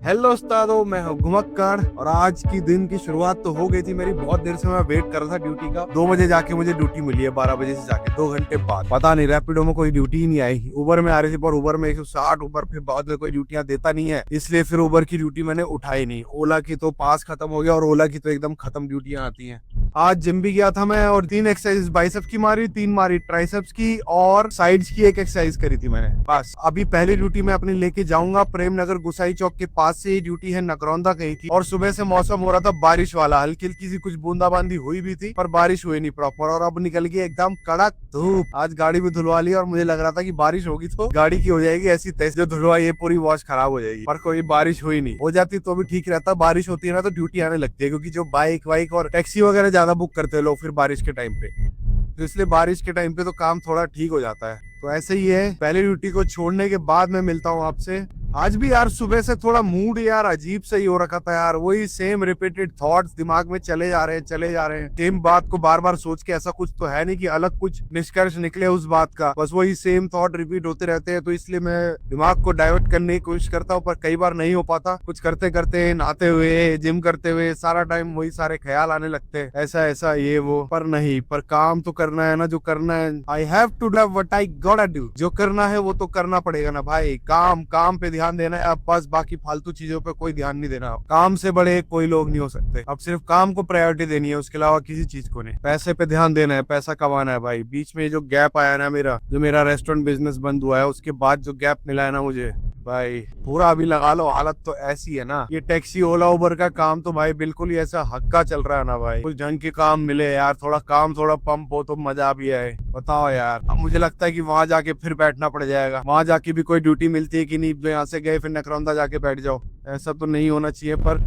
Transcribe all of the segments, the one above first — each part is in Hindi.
हेलो उस्तादो, मैं हूँ घुमक्कड़ और आज की दिन की शुरुआत तो हो गई थी मेरी। बहुत देर से मैं वेट कर रहा था ड्यूटी का। 2 बजे जाके मुझे ड्यूटी मिली है, 12 बजे से जाके 2 घंटे बाद। पता नहीं रैपिडो में कोई ड्यूटी ही नहीं आई। उबर में आ रही थी पर उबर में 160 ऊपर फिर बाद में कोई ड्यूटियां देता नहीं है, इसलिए फिर उबर की ड्यूटी मैंने उठाई नहीं। ओला की तो पास खत्म हो गया और ओला की तो एकदम खत्म ड्यूटियां आती हैं। आज जिम भी गया था मैं और 3 एक्सरसाइज बाइसेप्स की मारी, 3 मारी ट्राइसेप्स की और साइड्स की 1 एक्सरसाइज करी थी मैंने। बस अभी पहली ड्यूटी मैं अपनी लेके जाऊंगा। प्रेम नगर गुसाई चौक के पास से ही ड्यूटी है, नकरौंदा गई थी। और सुबह से मौसम हो रहा था बारिश वाला, हल्की हल्की सी कुछ बूंदाबांदी हुई भी थी पर बारिश हुई नहीं प्रॉपर। और अब निकल गई एकदम कड़क धूप। आज गाड़ी भी धुलवा ली और मुझे लग रहा था कि बारिश होगी तो गाड़ी की हो जाएगी ऐसी तैसी, जो धुलवाई ये पूरी वॉश खराब हो जाएगी। पर कोई बारिश हुई नहीं। हो जाती तो भी ठीक रहता। बारिश होती है ना तो ड्यूटी आने लगती है, क्योंकि जो बाइक वाइक और टैक्सी वगैरह ज्यादा बुक करते हैं लोग फिर बारिश के टाइम पे, तो इसलिए बारिश के टाइम पे तो काम थोड़ा ठीक हो जाता है। तो ऐसे ही है, पहले ड्यूटी को छोड़ने के बाद मैं मिलता हूँ आपसे। आज भी यार सुबह से थोड़ा मूड यार अजीब सा ही हो रखा था यार। वही सेम रिपीटेड थॉट्स दिमाग में चले जा रहे हैं। सेम बात को बार बार सोच के ऐसा कुछ तो है नहीं कि अलग कुछ निष्कर्ष निकले उस बात का, बस वही सेम थॉट रिपीट होते रहते हैं। तो इसलिए मैं दिमाग को डाइवर्ट करने की कोशिश करता हूँ पर कई बार नहीं हो पाता। कुछ करते करते, नहाते हुए, जिम करते हुए सारा टाइम वही सारे ख्याल आने लगते हैं, ऐसा ऐसा ये वो। पर नहीं, पर काम तो करना है ना, जो करना है। I have to do what I gotta do. जो करना है वो तो करना पड़ेगा ना भाई। काम पे ध्यान देना है अब बस, बाकी फालतू चीजों पे कोई ध्यान नहीं देना। काम से बड़े कोई लोग नहीं हो सकते। अब सिर्फ काम को प्रायोरिटी देनी है, उसके अलावा किसी चीज को नहीं। पैसे पे ध्यान देना है, पैसा कमाना है भाई। बीच में जो गैप आया ना मेरा, जो मेरा रेस्टोरेंट बिजनेस बंद हुआ है, उसके बाद जो गैप मिला है ना मुझे भाई, पूरा अभी लगा लो। हालत तो ऐसी है ना, ये टैक्सी ओला उबर का काम तो भाई बिल्कुल ही ऐसा हक्का चल रहा है ना भाई। कुछ ढंग के काम मिले यार, थोड़ा काम थोड़ा पंप हो तो मजा भी आए। बताओ यार, अब मुझे लगता है कि वहां जाके फिर बैठना पड़ जाएगा। वहां जाके भी कोई ड्यूटी मिलती है कि नहीं, जो यहाँ से गए फिर नकरौंदा जाके बैठ जाओ। ऐसा तो नहीं होना चाहिए पर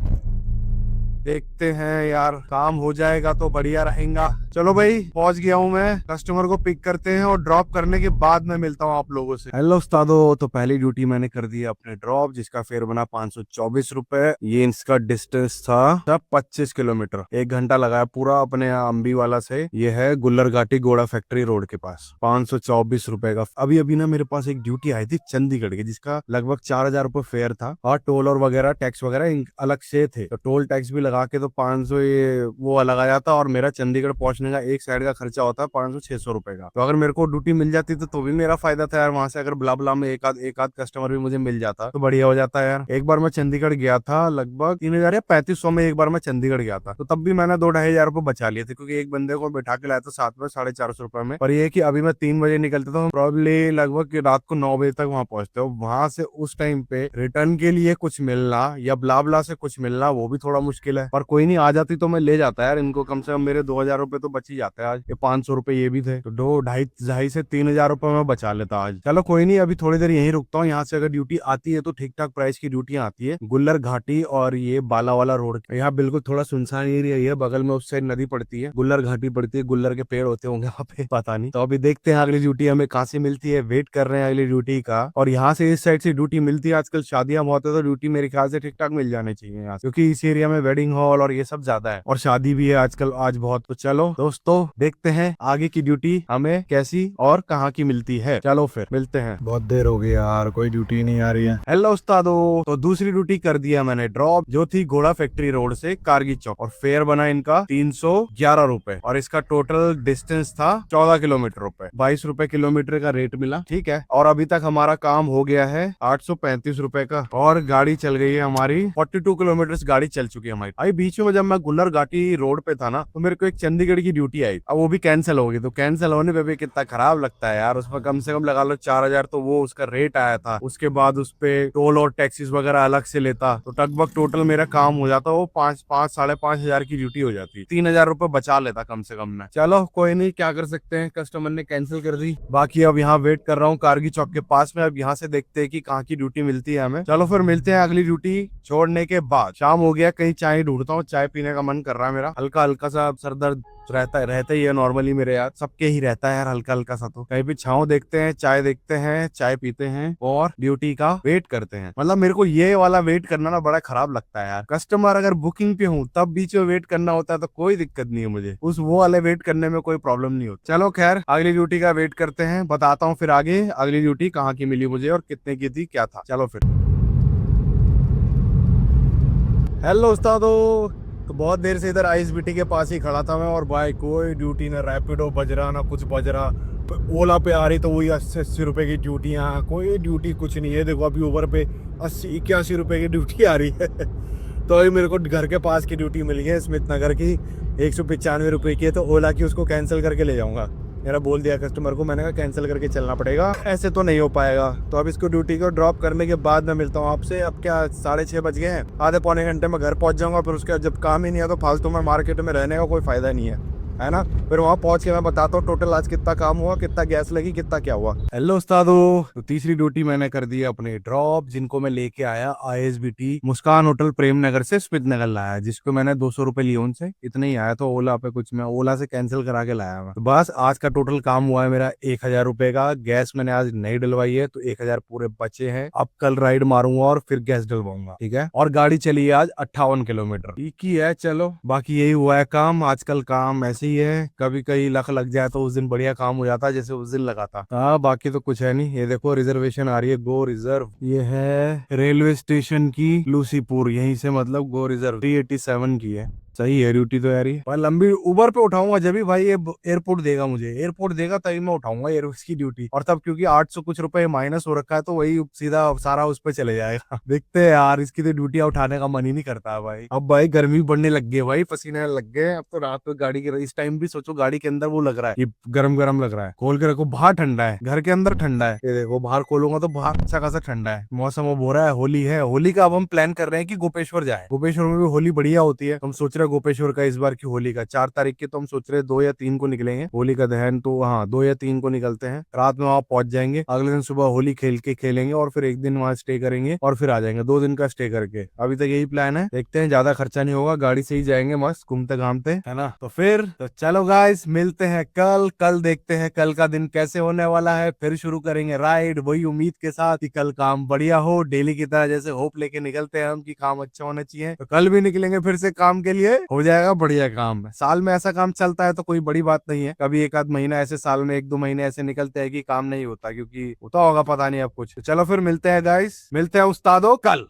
देखते हैं यार, काम हो जाएगा तो बढ़िया रहेगा। चलो भाई, पहुंच गया हूँ मैं। कस्टमर को पिक करते हैं और ड्रॉप करने के बाद मैं मिलता हूँ आप लोगों से। हेलो उस्तादो, तो पहली ड्यूटी मैंने कर दी अपने ड्रॉप, जिसका फेयर बना 524 रुपए। ये इसका डिस्टेंस था 25 किलोमीटर। 1 घंटा लगाया पूरा अपने अम्बी वाला से। ये है गुल्लर घाटी घोड़ा फैक्ट्री रोड के पास। 524 रुपए का। अभी अभी ना मेरे पास एक ड्यूटी आई थी चंडीगढ़ की, जिसका लगभग 4000 रुपए फेयर था और टोल और वगैरह टैक्स वगैरह अलग से थे। तो टोल टैक्स भी लगा के तो 500 ये वो अलग आ जाता और मेरा चंडीगढ़ पहुंचने का एक साइड का खर्चा होता है 500-600 रुपए का। तो अगर मेरे को ड्यूटी मिल जाती तो भी मेरा फायदा था यार। वहां से अगर बुला बुला में एक आध कस्टमर भी मुझे मिल जाता तो बढ़िया हो जाता यार। एक बार मैं चंडीगढ़ गया था, लगभग 3000 या 3500 में एक बार मैं चंडीगढ़ गया था। तो तब भी मैंने 2-2,500 रुपए बचा लिए थे, क्योंकि एक बंदे को बैठा के लाया था साथ में 450 रुपए में। पर ये कि अभी मैं 3 बजे निकलता तो प्रॉब्ली लगभग रात को 9 बजे तक वहां पहुंचते हो। वहां से उस टाइम पे रिटर्न के लिए कुछ मिलना या ब्लाबला से कुछ मिलना वो भी थोड़ा मुश्किल है। पर कोई नहीं, आ जाती तो मैं ले जाता यार इनको। कम से कम मेरे 2000 रुपए तो बच ही जाते हैं आज। ये 500 रुपए ये भी थे, तो 2-2.5 से 3000 रुपए मैं बचा लेता आज। चलो कोई नहीं, अभी थोड़ी देर यहीं रुकता हूँ। यहाँ से अगर ड्यूटी आती है तो ठीक ठाक प्राइस की ड्यूटियां आती है। गुल्लर घाटी और ये बालावाला रोड, यहाँ बिल्कुल थोड़ा सुनसान एरिया है। बगल में उस साइड नदी पड़ती है, गुल्लर घाटी पड़ती है। गुल्लर के पेड़ होते होंगे वहाँ पे, पता नहीं। तो अभी देखते हैं अगली ड्यूटी हमें कहाँ से मिलती है। वेट कर रहे हैं अगली ड्यूटी का। और यहाँ से इस साइड से ड्यूटी मिलती है। आजकल शादियां बहुत है तो ड्यूटी मेरे ख्याल से ठीक ठाक मिल जाने चाहिए यहाँ, क्योंकि इस एरिया में वेडिंग हॉल और ये सब ज्यादा है और शादी भी है आजकल आज बहुत। तो चलो दोस्तों, देखते हैं आगे की ड्यूटी हमें कैसी और कहाँ की मिलती है। चलो फिर मिलते हैं। बहुत देर हो गई यार, कोई ड्यूटी नहीं आ रही है। हेलो उस्तादो, तो दूसरी ड्यूटी कर दिया मैंने ड्रॉप, जो थी घोड़ा फैक्ट्री रोड से कारगी चौक। और फेयर बना इनका 311 रुपए और इसका टोटल डिस्टेंस था 14 किलोमीटर रुपए। 22 रुपए किलोमीटर का रेट मिला, ठीक है। और अभी तक हमारा काम हो गया है 835 रुपए का और गाड़ी चल गई है हमारी 42 किलोमीटर गाड़ी चल चुकी है हमारी। अभी बीच में जब मैं गुल्लर घाटी रोड पे था ना, तो मेरे को एक चंडीगढ़ की ड्यूटी आई। अब वो भी कैंसिल हो गई। तो कैंसिल होने पे भी कितना खराब लगता है यार। उसमें कम से कम लगा लो 4000 तो वो उसका रेट आया था। उसके बाद उस पे टोल और टैक्सीज वगैरह अलग से लेता, तो लगभग टोटल मेरा काम हो जाता वो 5-5-5.5 की ड्यूटी हो जाती। 3000 रुपए बचा लेता कम से कम मैं। चलो कोई नहीं, क्या कर सकते हैं, कस्टमर ने कैंसिल कर दी। बाकी अब यहाँ वेट कर रहा हूँ कारगी चौक के पास में। अब यहाँ से देखते हैं कि कहाँ की ड्यूटी मिलती है हमें। चलो फिर मिलते हैं अगली ड्यूटी छोड़ने के बाद। शाम हो गया, कहीं चाय ढूंढता हूँ, चाय पीने का मन कर रहा है मेरा। हल्का हल्का सा सर दर्द रहता ही है नॉर्मली मेरे यार, सबके ही रहता है यार हल्का हल्का सा। तो कहीं भी छाँव देखते हैं, चाय देखते हैं, चाय पीते हैं और ड्यूटी का वेट करते हैं। मतलब मेरे को ये वाला वेट करना ना बड़ा खराब लगता है यार। कस्टमर अगर बुकिंग पे हूँ तब बीच में वेट करना होता है तो कोई दिक्कत नहीं है मुझे, उस वो वाले वेट करने में कोई प्रॉब्लम नहीं होती। चलो खैर, अगली ड्यूटी का वेट करते हैं, बताता हूँ फिर आगे अगली ड्यूटी कहाँ की मिली मुझे और कितने की थी क्या था। चलो फिर। हेलो उस्तादो। तो बहुत देर से इधर आईएसबीटी के पास ही खड़ा था मैं, और भाई कोई ड्यूटी ना रैपिडो बज रहा ना कुछ बज रहा। ओला पे आ रही तो वही 80-80 रुपए की ड्यूटियाँ, कोई ड्यूटी कुछ नहीं है। देखो अभी ऊबर पे 80-81 रुपए की ड्यूटी आ रही है। तो अभी मेरे को घर के पास की ड्यूटी मिली है स्मिथ नगर की, 195 रुपए की है। तो ओला की उसको कैंसिल करके ले जाऊंगा। मेरा बोल दिया कस्टमर को, मैंने कहा कैंसिल करके चलना पड़ेगा, ऐसे तो नहीं हो पाएगा। तो अब इसको ड्यूटी को ड्रॉप करने के बाद मैं मिलता हूँ आपसे। अब क्या 6:30 बज गए हैं, आधे पौने घंटे में घर पहुंच जाऊंगा। फिर उसके बाद जब काम ही नहीं है तो फालतू में मार्केट में रहने का कोई फायदा नहीं है ना। फिर वहां पहुंच के मैं बताता हूँ टोटल आज कितना काम हुआ, कितना गैस लगी, कितना क्या हुआ। हेलो उस्तादो। तो तीसरी ड्यूटी मैंने कर दी अपने ड्रॉप, जिनको मैं लेके आया आईएसबीटी मुस्कान होटल प्रेम नगर से स्मिथ नगर लाया, जिसको मैंने 200 रुपए लिए उनसे, इतने ही आया। तो ओला पे कुछ मैं ओला से कैंसिल करा के लाया मैं। तो बस आज का टोटल काम हुआ है मेरा 1000 रुपए का। गैस मैंने आज नहीं डलवाई है तो 1000 पूरे बचे हैं। अब कल राइड मारूंगा और फिर गैस डलवाऊंगा, ठीक है। और गाड़ी चली है आज 58 किलोमीटर, ठीक ही है। चलो बाकी यही हुआ है काम आजकल। काम ऐसे ही है, कभी कहीं लक लग जाए तो उस दिन बढ़िया काम हो जाता है, जैसे उस दिन लगा था। हाँ बाकी तो कुछ है नहीं। ये देखो रिजर्वेशन आ रही है, गो रिजर्व। ये है रेलवे स्टेशन की लूसीपुर, यहीं से मतलब गो रिजर्व 387 की है। सही है ड्यूटी तो यार। ये भाई लंबी उबर पे उठाऊंगा जब भी भाई ये एयरपोर्ट देगा, मुझे एयरपोर्ट देगा तभी मैं उठाऊंगा एयरवेज की ड्यूटी। और तब क्योंकि 800 कुछ रुपए माइनस हो रखा है तो वही सीधा सारा उस पे चले जाएगा। देखते हैं यार, इसकी तो ड्यूटी उठाने का मन ही नहीं करता है भाई। अब भाई गर्मी बढ़ने लग गई है भाई, पसीने लग गए। अब तो रात में गाड़ी के इस टाइम भी सोचो गाड़ी के अंदर वो लग रहा है, ये गरम गरम लग रहा है। खोल के रखो, बाहर ठंडा है, घर के अंदर ठंडा है। ये देखो बाहर खोलूंगा तो बाहर अच्छा खासा ठंडा है। मौसम अब हो रहा है, होली है। होली का अब हम प्लान कर रहे हैं कि गोपेश्वर जाए। गोपेश्वर में भी होली बढ़िया होती है। हम सोच रहे हैं गोपेश्वर का इस बार की होली का 4 तारीख की, तो हम सोच रहे हैं 2 या 3 को निकलेंगे होली का दहन। तो हाँ 2 या 3 को निकलते हैं, रात में वहां पहुंच जाएंगे। अगले दिन सुबह होली खेलेंगे और फिर एक दिन वहां स्टे करेंगे और फिर आ जाएंगे 2 दिन का स्टे करके। अभी तक यही प्लान है, देखते हैं। ज्यादा खर्चा नहीं होगा, गाड़ी से ही जाएंगे मस्त घूमते घामते, है ना। तो फिर तो चलो गाइस मिलते हैं कल देखते हैं कल का दिन कैसे होने वाला है। फिर शुरू करेंगे राइड, वही उम्मीद के साथ कि कल काम बढ़िया हो, डेली की तरह जैसे होप लेके निकलते हैं हम कि काम अच्छा होना चाहिए। तो कल भी निकलेंगे फिर से काम के लिए, हो जाएगा बढ़िया काम। साल में ऐसा काम चलता है तो कोई बड़ी बात नहीं है। कभी एक आध महीना ऐसे, साल में 1-2 महीने ऐसे निकलते हैं कि काम नहीं होता, क्योंकि होता होगा पता नहीं अब कुछ। तो चलो फिर मिलते हैं गाइस, मिलते हैं उस्तादों कल।